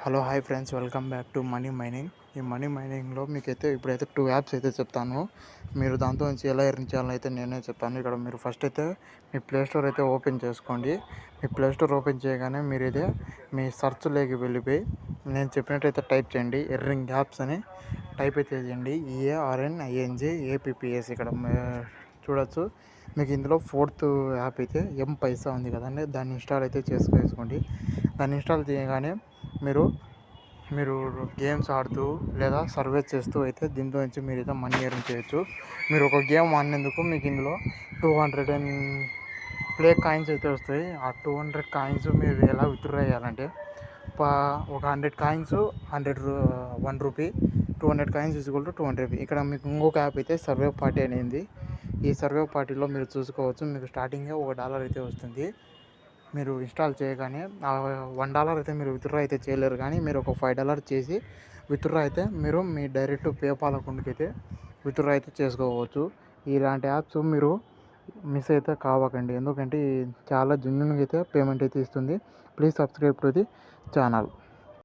Hello hi friends, welcome back to money mining. ఈ money మైనింగ్లో మీకైతే ఇప్పుడైతే 2 యాప్స్ అయితే చెప్తాను. మీరు దాంతో నుంచి ఎలా ఎర్న్ చేయాలో అయితే నేనే చెప్తాను. ఇక్కడ మీరు ఫస్ట్ అయితే మీ ప్లే స్టోర్ అయితే ఓపెన్ చేసుకోండి. మీ ప్లే స్టోర్ ఓపెన్ చేయగానే మీరు అయితే మీ సర్చ్లోకి వెళ్ళిపోయి నేను చెప్పినట్టయితే టైప్ చేయండి, ఎర్నింగ్ యాప్స్ అని టైప్ అయితే చేయండి. EARNINGAPPS ఇక్కడ చూడొచ్చు. మీకు ఇందులో 4th యాప్ అయితే M-Paisa ఉంది కదండి, దాన్ని ఇన్స్టాల్ అయితే చేసుకోండి. దాన్ని ఇన్స్టాల్ చేయగానే మీరు మీరు గేమ్స్ ఆడుతూ లేదా సర్వే చేస్తూ అయితే దీంట్లో నుంచి మీరు అయితే మనీ ఎర్న్ చేయొచ్చు. మీరు ఒక గేమ్ ఆడినందుకు మీకు ఇందులో 200 ప్లే కాయిన్స్ అయితే వస్తాయి. ఆ 200 కాయిన్స్ మీరు ఎలా విత్డ్రా చేయాలంటే ఒక 100 కాయిన్స్ 1 రూపీ, 200 కాయిన్స్ = 200 రూపీ. ఇక్కడ మీకు ఇంకొక యాప్ అయితే సర్వే పార్టీ అనేది. ఈ సర్వే పార్టీలో మీరు చూసుకోవచ్చు, మీకు స్టార్టింగే $1 అయితే వస్తుంది. మీరు ఇన్స్టాల్ చేయగానే $1 అయితే మీరు విత్డ్రా అయితే చేయలేరు, కానీ మీరు ఒక $5 చేసి విత్డ్రా అయితే మీరు మీ డైరెక్ట్ పేపాల్ అకౌంట్కి అయితే విత్డ్రా అయితే చేసుకోవచ్చు. ఇలాంటి యాప్స్ మీరు మిస్ అయితే కావకండి, ఎందుకంటే చాలా జెన్యూన్గా అయితే పేమెంట్ అయితే ఇస్తుంది. Please subscribe to the channel.